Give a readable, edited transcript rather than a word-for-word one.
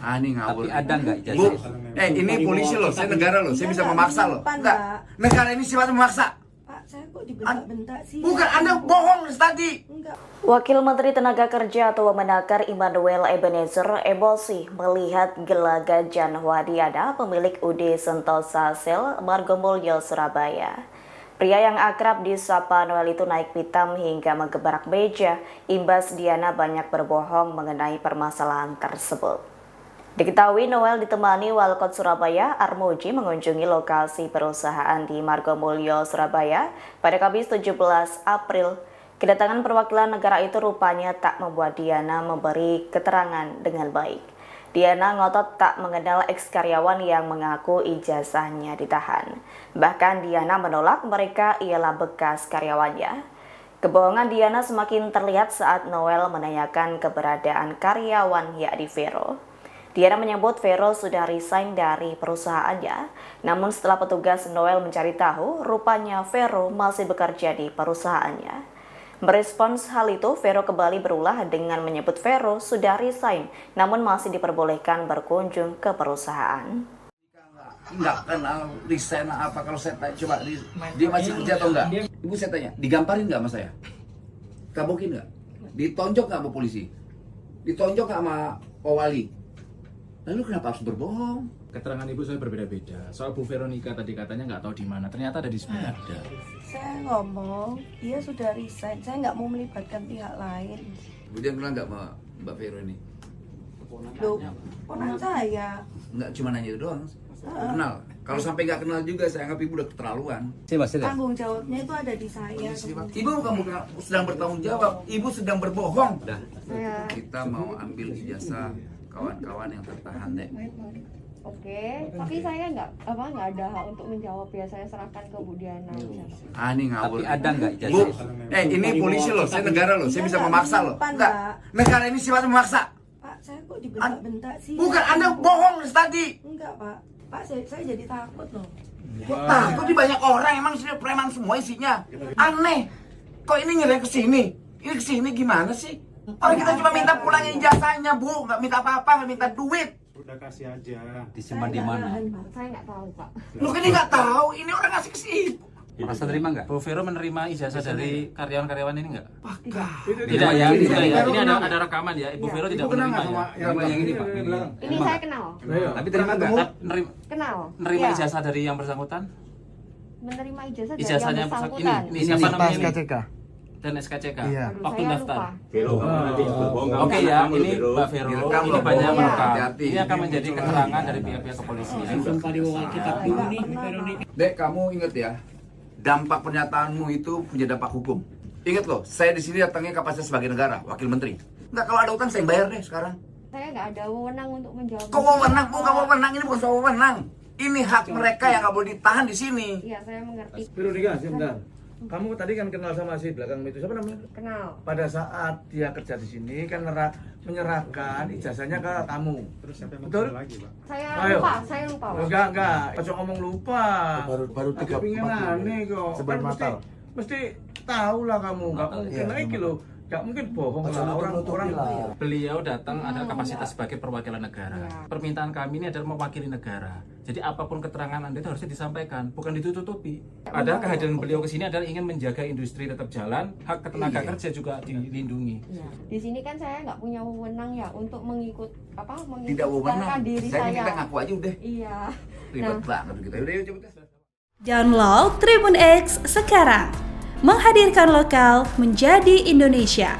Ini ngawur. Tapi ada nggak Bu, ijazah? ini polisi loh, saya negara loh, saya bisa memaksa loh. Enggak, negara ini sifatnya memaksa. Pak, saya kok dibentak-bentak sih? Bukan, Anda bohong tadi. Enggak. Wakil Menteri Tenaga Kerja atau Wamenakar Immanuel Ebenezer emosi melihat gelagat Jan Wadiana, pemilik UD Sentosa Sel, Margomulyo, Surabaya. Pria yang akrab disapa Noel itu naik pitam hingga menggebrak meja, imbas Diana banyak berbohong mengenai permasalahan tersebut. Diketahui Noel ditemani Walkot Surabaya Armuji mengunjungi lokasi perusahaan di Margomulyo, Surabaya pada Kamis 17 April. Kedatangan perwakilan negara itu rupanya tak membuat Diana memberi keterangan dengan baik. Diana ngotot tak mengenal eks-karyawan yang mengaku ijazahnya ditahan. Bahkan Diana menolak mereka ialah bekas karyawannya. Kebohongan Diana semakin terlihat saat Noel menanyakan keberadaan karyawan yakni Vero. Diana menyebut Vero sudah resign dari perusahaannya. Namun setelah petugas Noel mencari tahu, rupanya Vero masih bekerja di perusahaannya. Merespons hal itu, Vero kembali berulah dengan menyebut Vero sudah resign, namun masih diperbolehkan berkunjung ke perusahaan. Enggak kenal resign apa, kalau saya tanya, coba dia masih kerja atau enggak? Ibu saya tanya, digamparin enggak sama saya? Kabokin enggak? Ditonjok enggak sama polisi? Ditonjok enggak sama Pak Wali? Lalu kenapa harus berbohong? Keterangan ibu saya berbeda-beda. Soal Bu Veronica tadi katanya nggak tahu di mana. Ternyata ada di sebelah. Saya ngomong, dia sudah resign. Saya nggak mau melibatkan pihak lain. Kemudian kenal nggak sama Mbak Vero ini? Loh, ponakan saya. Nggak cuma nanya doang. Kenal. Kalau sampai nggak kenal juga, saya anggap ibu udah keterlaluan. Tanggung jawabnya itu ada di saya. Ibu bukan sedang bertanggung jawab, ibu sedang berbohong. Kita mau ambil ijazah kawan-kawan yang tertahan deh. Oke, tapi saya nggak ada hak untuk menjawab ya. Saya serahkan ke Bu Diana. Ini ngawur. Tapi ada nggak Bu, ijazah? ini polisi loh, saya negara loh, saya bisa memaksa loh. Enggak, negara ini sifatnya memaksa. Pak, saya kok dibentak-bentak sih? Bukan, Anda bohong tadi. Enggak, Pak. Pak, saya jadi takut loh. Kok takut di banyak orang, emang sini preman semua isinya. Aneh. Kok ini nyerang ke sini? Ini ke sini gimana sih? Orang kita cuma minta pulangin ijazahnya, Bu, nggak minta apa-apa, nggak minta duit. Udah kasih aja. Disimpan di mana? Saya nggak tahu, Pak. Lu kan ini nggak tahu, ini orang ngasih ke sini. Merasa terima nggak? Bu Vero menerima ijazah dari karyawan-karyawan ini nggak? Tidak ya, tidak ya. Ini ada rekaman ya. Ibu Vero tidak menerima ya. Terima yang ini Pak. Ini saya kenal. Tapi terima nggak? Kenal. Menerima Iya. ijazah dari yang bersangkutan? Menerima ijazah dari Ijazahnya yang ini, bersangkutan. ini siapa namanya ini? SKCK. Dan SKCK. Iya. Aduh, Waktu saya daftar. lupa. Oke ya, ini Mbak Vero. Direkam Ini loh, banyak Bu. merekam. Hati-hati. Ini akan menjadi keterangan dari pihak-pihak kepolisian. Dek, kamu inget ya, dampak pernyataanmu itu punya dampak hukum. Ingat loh, saya di sini datangnya kapasitas sebagai negara, wakil menteri. Enggak, kalau ada utang saya bayar deh sekarang. Saya nggak ada wewenang untuk menjawab. Kok wewenang? Bukan wewenang, ini bukan soal wewenang. Ini hak mereka yang nggak boleh ditahan di sini. Iya, saya mengerti. Veronica, sebentar. Kamu tadi kan kenal sama si belakang itu, siapa namanya? Kenal. Pada saat dia kerja di sini kan menyerahkan ijazahnya ke kamu. Terus siapa yang betul lagi, Pak? Saya lupa, Pak. Enggak. Pas ngomong lupa. Baru 3 Pengen aneh kok. Sebelum Kan Natal. mesti tahu lah kamu. Enggak mungkin lagi loh. Enggak mungkin bohong lah orang-orang. Beliau datang ada kapasitas sebagai perwakilan negara. Iya. Permintaan kami ini adalah mewakili negara. Jadi apapun keterangan Anda itu harusnya disampaikan, bukan ditutupi. Padahal kehadiran beliau ke sini adalah ingin menjaga industri tetap jalan, hak tenaga kerja juga dilindungi. Iya. Di sini kan saya nggak punya wewenang ya untuk Tidak wewenang. diri Saya saya. kita ngaku aja udah. Iya. Ribet banget kita. Udah, yuk cepet. Download Tribun X sekarang. Menghadirkan lokal menjadi Indonesia.